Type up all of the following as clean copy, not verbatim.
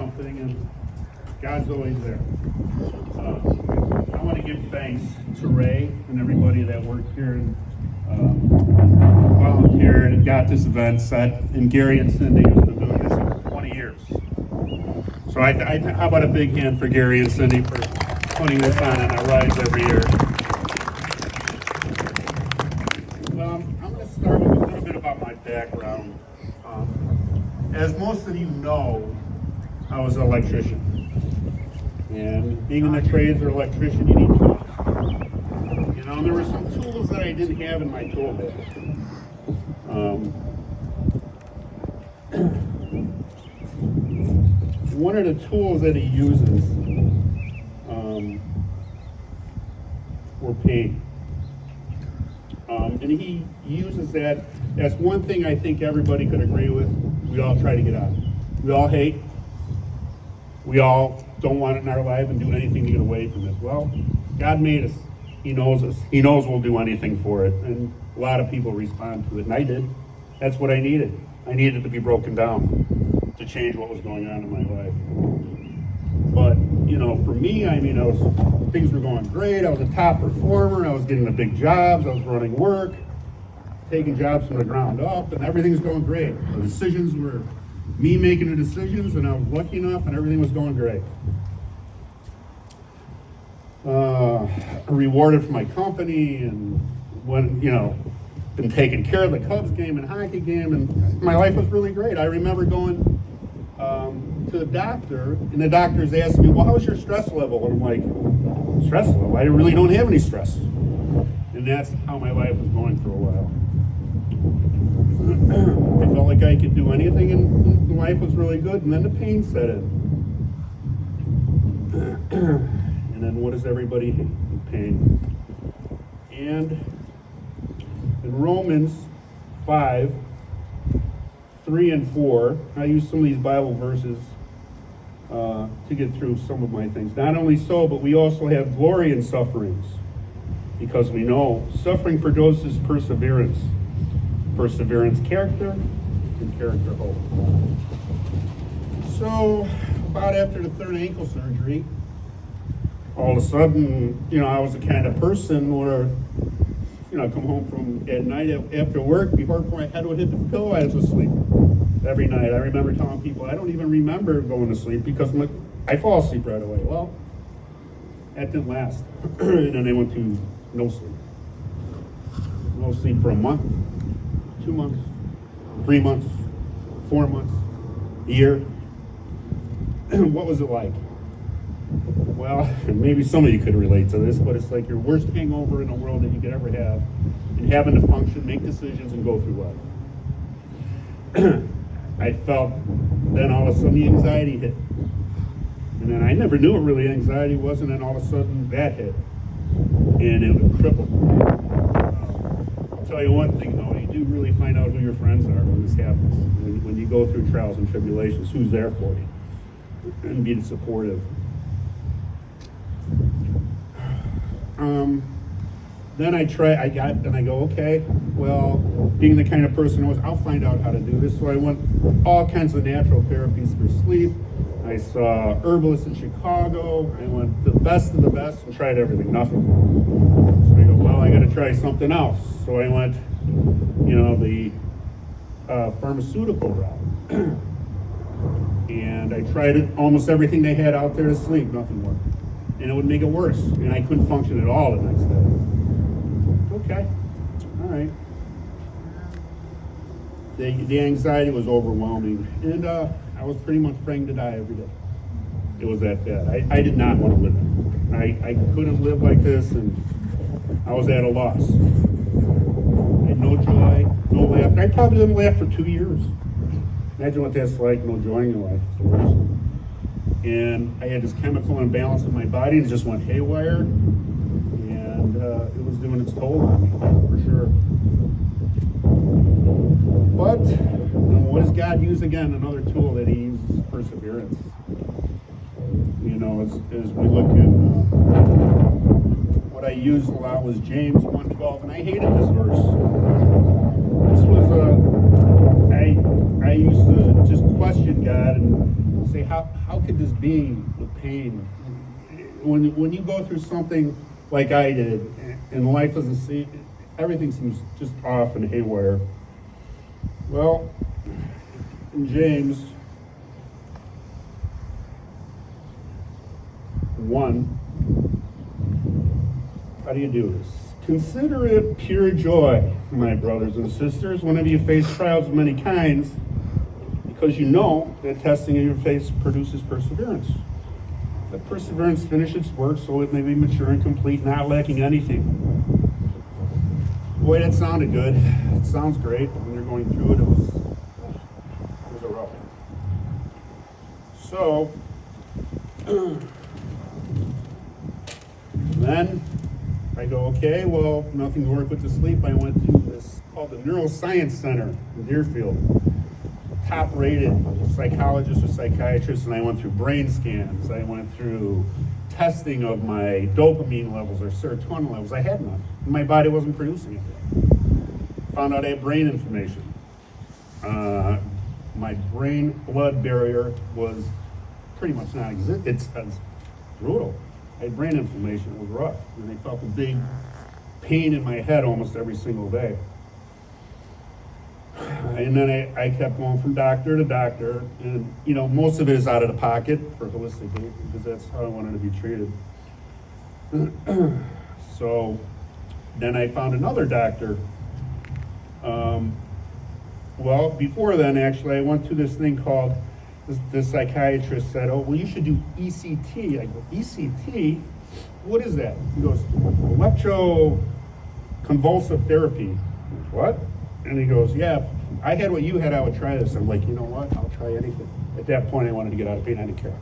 something, and God's always there. I want to give thanks to Ray and everybody that worked here and volunteered and got this event set, and Gary and Cindy who's been doing this for 20 years. So how about a big hand for Gary and Cindy for putting this on our rides every year. I'm going to start with a little bit about my background. As most of you know, I was an electrician. And being in the trades or electrician, you need tools. You know, there were some tools that I didn't have in my tool bag. One of the tools that he uses were paint. And he uses that. That's one thing I think everybody could agree with. We all try to get out of. We all hate. We all don't want it in our life and do anything to get away from it. Well, God made us. He knows us. He knows we'll do anything for it. And a lot of people respond to it, and I did. That's what I needed. I needed to be broken down to change what was going on in my life. But, you know, for me, I mean, things were going great. I was a top performer. I was getting the big jobs. I was running work, taking jobs from the ground up, and everything's going great. The decisions were me making the decisions, and I was lucky enough, and everything was going great. Rewarded for my company, and when, you know, been taking care of the Cubs game and hockey game, and my life was really great. I remember going to the doctor, and the doctor's asking me, well, how's your stress level? And I'm like, stress level? I really don't have any stress. And that's how my life was going for a while. I felt like I could do anything, and life was really good, and then the pain set in. And then what does everybody hate? Pain. And in Romans 5, 3 and 4, I use some of these Bible verses to get through some of my things. Not only so, but we also have glory in sufferings, because we know suffering produces perseverance. Perseverance, character, and character, hope. So, about after the third ankle surgery, all of a sudden, you know, I was the kind of person where, you know, I come home from at night after work, before my head would hit the pillow, I was asleep every night. I remember telling people, I don't even remember going to sleep because I fall asleep right away. Well, that didn't last. And then I went to no sleep. No sleep for a month, 2 months, 3 months, 4 months, a year. What was it like? Well, maybe some of you could relate to this, but it's like your worst hangover in the world that you could ever have, and having to function, make decisions, and go through life. I felt then all of a sudden the anxiety hit. And then I never knew what really anxiety was, and then all of a sudden that hit. And it would cripple. I'll tell you one thing though, you do really find out who your friends are when this happens. When you go through trials and tribulations, who's there for you? And being supportive. Then I go, okay, well, being the kind of person I was, I'll find out how to do this. So I went all kinds of natural therapies for sleep. I saw herbalists in Chicago. I went the best of the best and tried everything, nothing. So I go, well, I got to try something else. So I went, you know, the pharmaceutical route. And I tried almost everything they had out there to sleep, nothing worked. And it would make it worse, and I couldn't function at all the next day. Okay, all right. The anxiety was overwhelming, and I was pretty much praying to die every day. It was that bad. I did not want to live. I couldn't live like this, and I was at a loss. I had no joy, no laughter. I probably didn't laugh for 2 years. Imagine what that's like, no joy in your life. It's the worst. And I had this chemical imbalance in my body, and it just went haywire, and it was doing its toll on me, for sure. But, you know, what does God use again? Another tool that he uses is perseverance. You know, as we look at what I used a lot was James 1:12, and I hated this verse. This was I used to just question God and say, how could this be with pain? When you go through something like I did, and life doesn't seem, everything seems just off and haywire. Well, in James 1, how do you do this? Consider it pure joy, my brothers and sisters, whenever you face trials of many kinds, because you know that testing of your faith produces perseverance. Let perseverance finish its work so it may be mature and complete, not lacking anything. Boy, that sounded good. It sounds great. When you're going through it, it was a rough one. So, then I go, okay, well, nothing to work with the sleep. I went to this called the Neuroscience Center in Deerfield. Top-rated psychologists or psychiatrists, and I went through brain scans. I went through testing of my dopamine levels or serotonin levels. I had none. My body wasn't producing it. Found out I had brain inflammation. My brain-blood barrier was pretty much non-existent. It's brutal. I had brain inflammation. It was rough. And I felt a big pain in my head almost every single day. And then I kept going from doctor to doctor, and most of it is out of the pocket for holistic, because that's how I wanted to be treated. So then I found another doctor. Well, before then, actually, I went through this thing called, this psychiatrist said, oh, well, you should do ECT. I go, ECT? What is that? He goes, electroconvulsive therapy. What? And he goes, yeah, if I had what you had, I would try this. I'm like, you know what? I'll try anything. At that point, I wanted to get out of pain. I didn't care.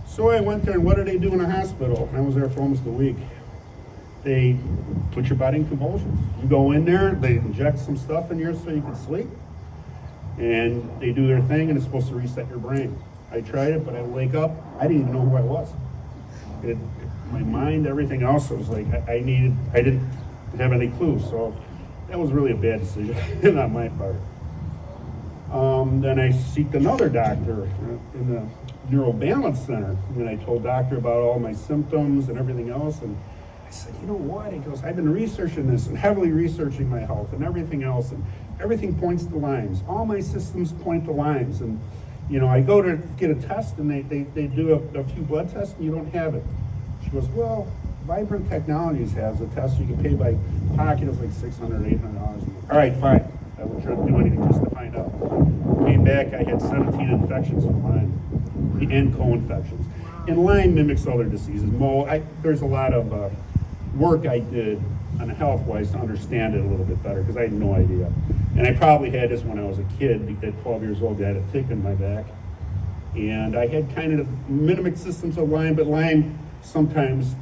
So I went there, and what do they do in a hospital? I was there for almost a week. They put your body in convulsions. You go in there, they inject some stuff in you so you can sleep, and they do their thing, and it's supposed to reset your brain. I tried it, but I wake up, I didn't even know who I was. My mind, everything else, it was like I didn't have any clue. So that was really a bad decision on my part. Then I seeked another doctor in the Neurobalance Center, and I told doctor about all my symptoms and everything else, and I said, you know what? He goes, I've been researching this and heavily researching my health and everything else, and everything points to Lyme's. All my systems point to Lyme's, and I go to get a test, and they do a few blood tests, and you don't have it. She goes, well, Vibrant Technologies has a test you can pay by pocket. It was like $600, $800. All right, fine. I would try to do anything just to find out. Came back, I had 17 infections from Lyme and co-infections. And Lyme mimics other diseases. There's a lot of work I did on health-wise to understand it a little bit better, because I had no idea. And I probably had this when I was a kid. At 12 years old, I had a tick in my back. And I had kind of mimic systems of Lyme, but Lyme sometimes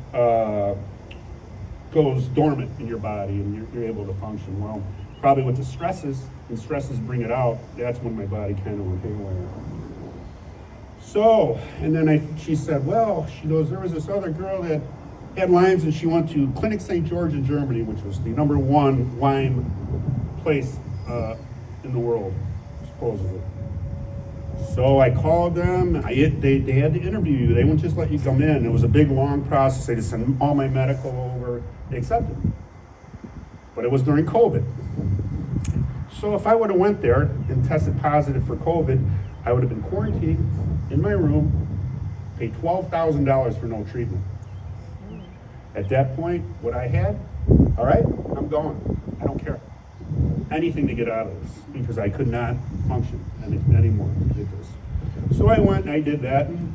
goes dormant in your body, and you're able to function well. Probably with the stresses, and stresses bring it out, that's when my body kind of went haywire. So, and then she said, well, she goes, there was this other girl that had Lyme's, and she went to Clinic St. George in Germany, which was the #1 Lyme place in the world, supposedly. So I called them. They had to interview you. They wouldn't just let you come in. It was a big, long process. They just sent all my medical over. They accepted me. But it was during COVID. So if I would have went there and tested positive for COVID, I would have been quarantined in my room, paid $12,000 for no treatment. At that point, what I had, all right, I'm going. I don't care. Anything to get out of this, because I could not function anymore. Ridiculous. So I went and I did that, and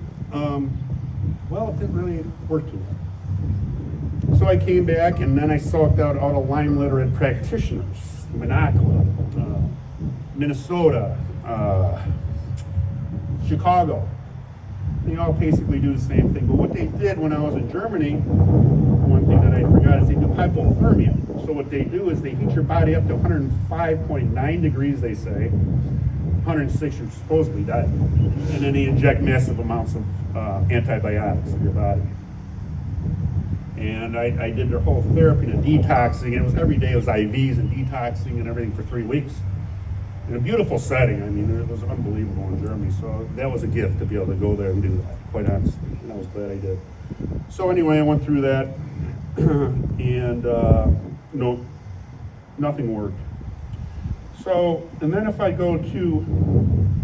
well, it didn't really work too well. So I came back, and then I sought out all the Lyme literate practitioners, Minneapolis, Minnesota, Chicago. They all basically do the same thing. But what they did when I was in Germany, one thing that I forgot is they do hypothermia. So what they do is they heat your body up to 105.9 degrees, they say. 106, you're supposedly dead. And then they inject massive amounts of antibiotics in your body. And I did their whole therapy and detoxing. And it was every day, it was IVs and detoxing and everything for 3 weeks. In a beautiful setting. I mean, it was unbelievable in Germany. So that was a gift to be able to go there and do that, quite honestly. And I was glad I did. So anyway, I went through that, and no, nothing worked. So, and then if I go to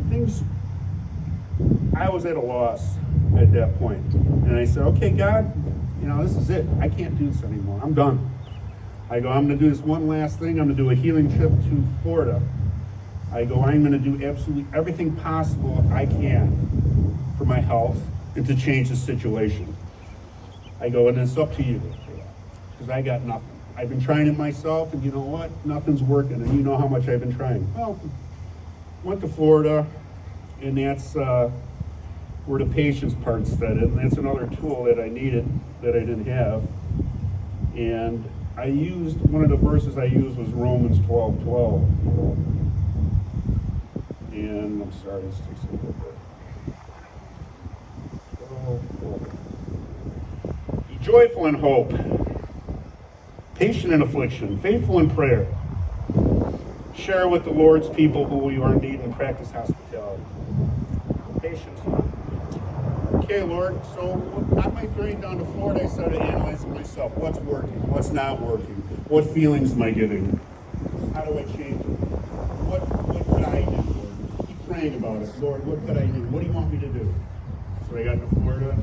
things, I was at a loss at that point. And I said, okay, God, this is it. I can't do this anymore. I'm done. I go, I'm going to do this one last thing. I'm going to do a healing trip to Florida. I go, I'm going to do absolutely everything possible I can for my health and to change the situation. I go, and it's up to you, because I got nothing. I've been trying it myself, and you know what? Nothing's working, and you know how much I've been trying. Well, went to Florida, and that's where the patience part started, and that's another tool that I needed that I didn't have. And I used, one of the verses I used was Romans 12:12. And I'm sorry, this takes a little bit. Be joyful in hope, patient in affliction, faithful in prayer. Share with the Lord's people who you are in need and practice hospitality. Patience. Okay, Lord, so on my journey down to Florida, I started analyzing myself. What's working? What's not working? What feelings am I getting? How do I change it? What could I do, Lord? Keep praying about it. Lord, what could I do? What do you want me to do? So I got to Florida,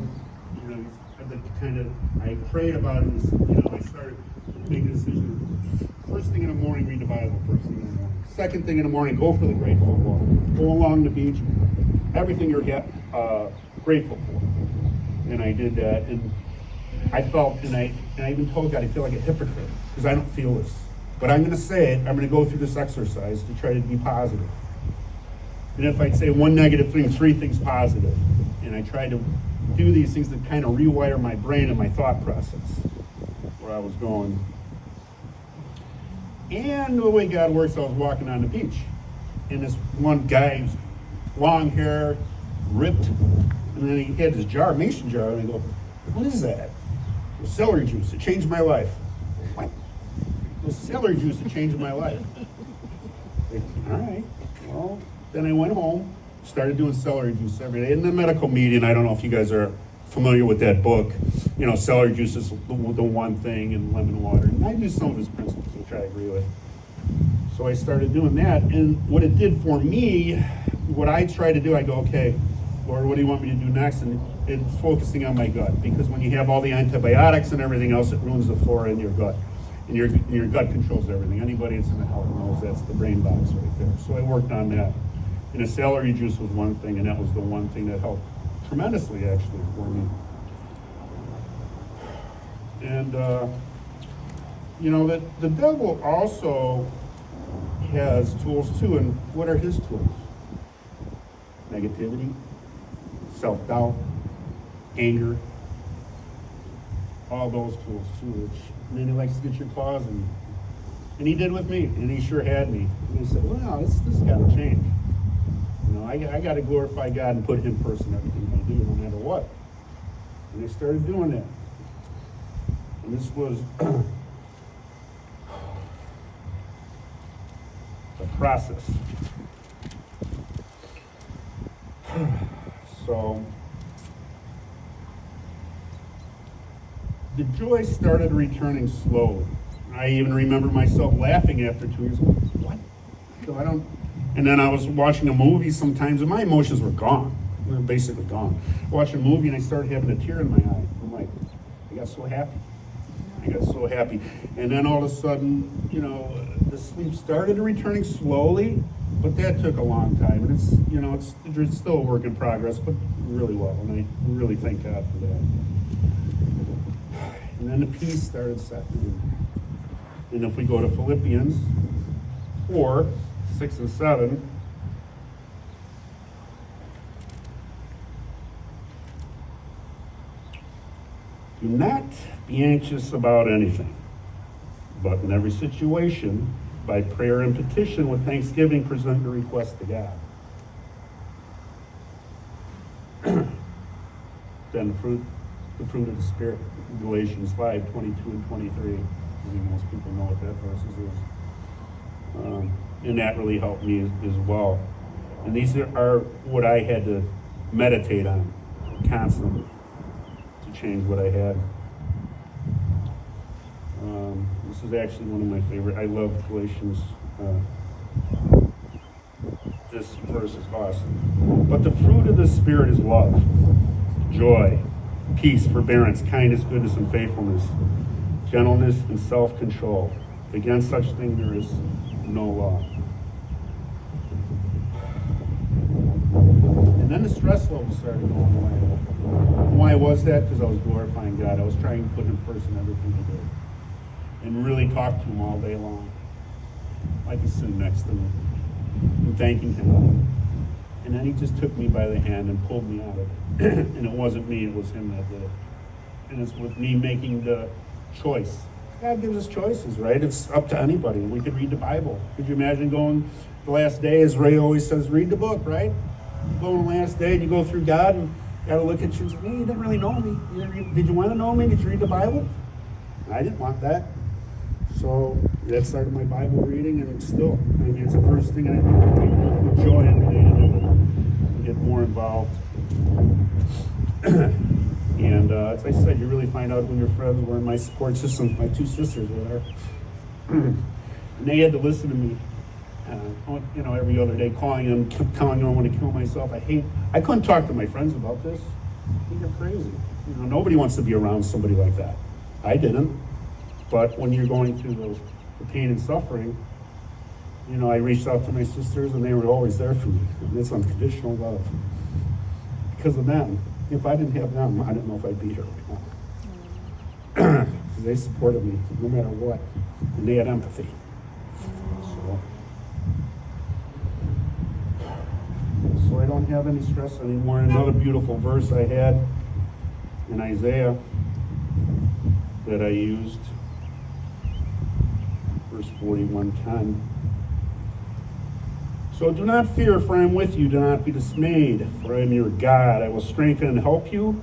I prayed about it, I started making a decision. First thing in the morning, read the Bible first thing in the morning. Second thing in the morning, go for the grateful walk. Go along the beach, everything you're grateful for. And I did that, and I felt, and I even told God, I feel like a hypocrite, because I don't feel this. But I'm going to say it, I'm going to go through this exercise to try to be positive. And if I'd say one negative thing, three things positive. And I tried to do these things that kind of rewire my brain and my thought process, where I was going. And the way God works, I was walking on the beach. And this one guy, long hair, ripped, and then he had this jar, mason jar, and I go, what is that? It was celery juice. It changed my life. What? It was celery juice that changed my life. All right. Well, then I went home, started doing celery juice every day. In the medical meeting, I don't know if you guys are familiar with that book. Celery juice is the one thing, and lemon water. And I use some of his principles, which I agree with. So I started doing that. And what it did for me, what I try to do, I go, okay, Lord, what do you want me to do next? And it's focusing on my gut. Because when you have all the antibiotics and everything else, it ruins the flora in your gut. And your gut controls everything. Anybody that's in the health knows that's the brain box right there. So I worked on that. And the celery juice was one thing, and that was the one thing that helped tremendously, actually, for me. And, the devil also has tools, too. And what are his tools? Negativity, self-doubt, anger, all those tools, too, which, he likes to get your claws in. And he did with me, and he sure had me. And he said, well, this got to change. I got to glorify God and put him first in everything I do, no matter what. And I started doing that. And this was a process. So the joy started returning slowly. I even remember myself laughing after 2 years. What? And then I was watching a movie sometimes, and my emotions were gone. They were basically gone. Watching a movie, and I started having a tear in my eye. I'm like, I got so happy. And then all of a sudden, the sleep started returning slowly, but that took a long time. And it's still a work in progress, but really well. And I really thank God for that. And then the peace started settling in. And if we go to Philippians 4:6 and 7, do not be anxious about anything, but in every situation, by prayer and petition with thanksgiving, present your request to God. Then the fruit of the Spirit, Galatians 5:22 and 23. I think most people know what that verse is. And that really helped me as well. And these are what I had to meditate on constantly to change what I had. This is actually one of my favorite. I love Galatians. This verse is awesome. But the fruit of the Spirit is love, joy, peace, forbearance, kindness, goodness, and faithfulness, gentleness, and self-control. Against such thing there is no law. And then the stress level started going away. Why was that? Because I was glorifying God. I was trying to put Him first in everything I did. And really talk to Him all day long. Like He's sitting next to me. And thanking Him. And then He just took me by the hand and pulled me out of it. And it wasn't me, it was Him that did it. And it's with me making the choice. God gives us choices, right? It's up to anybody. We could read the Bible. Could you imagine going the last day, as Ray always says, read the book, right? You go on the last day and you go through God and got to look at you and say, hey, you didn't really know me. Did you want to know me? Did you read the Bible? I didn't want that. So that started my Bible reading, and it's still, I mean, it's the first thing I do with joy every day to do, and get more involved. And as I said, you really find out who your friends were in my support systems. My two sisters were there. And they had to listen to me, every other day, calling them, telling them I want to kill myself. I couldn't talk to my friends about this. I think they're crazy. Nobody wants to be around somebody like that. I didn't. But when you're going through the pain and suffering, I reached out to my sisters, and they were always there for me. And it's unconditional love. Because of them. If I didn't have them, I don't know if I'd be here right now. Because they supported me no matter what. And they had empathy. So I don't have any stress anymore. Another beautiful verse I had in Isaiah that I used. Verse 41:10. So do not fear, for I am with you. Do not be dismayed, for I am your God. I will strengthen and help you.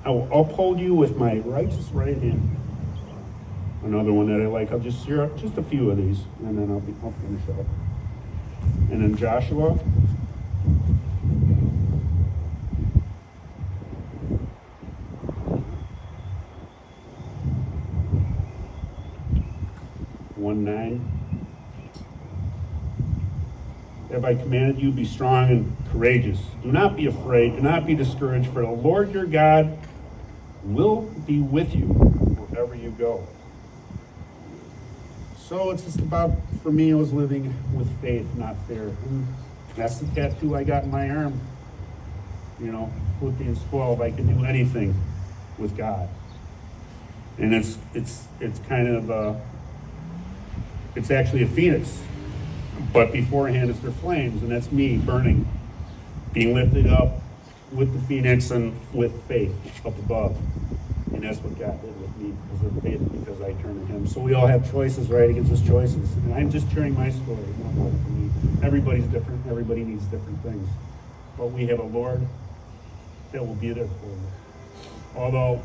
I will uphold you with my righteous right hand. Another one that I like. I'll just share just a few of these, and then I'll finish up. And then Joshua. Have I commanded you, be strong and courageous. Do not be afraid, do not be discouraged, for the Lord your God will be with you wherever you go. So it's just about, for me, I was living with faith, not fear. And that's the tattoo I got in my arm. Philippians 12, I can do anything with God. And it's kind of, it's actually a phoenix. But beforehand, it's their flames, and that's me burning, being lifted up with the phoenix and with faith up above. And that's what God did with me, because of faith, because I turned to Him. So we all have choices, right? He gives us choices. And I'm just sharing my story, not what for me. Everybody's different. Everybody needs different things. But we have a Lord that will be there for you. Although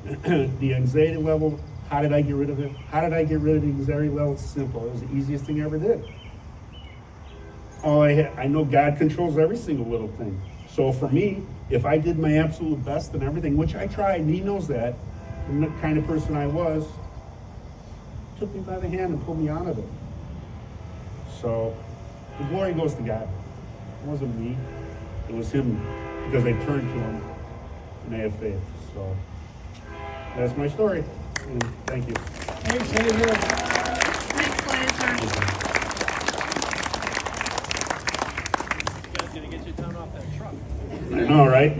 the anxiety level, how did I get rid of it? How did I get rid of the anxiety level? It's simple. It was the easiest thing I ever did. I know God controls every single little thing. So for me, if I did my absolute best in everything, which I tried, and He knows that, I'm the kind of person I was, He took me by the hand and pulled me out of it. So the glory goes to God. It wasn't me. It was Him, because I turned to Him and I have faith. So that's my story. And thank you. Thanks, HIGHROAD. Thanks, Lazer. You guys gonna get you down off that truck. I know, right?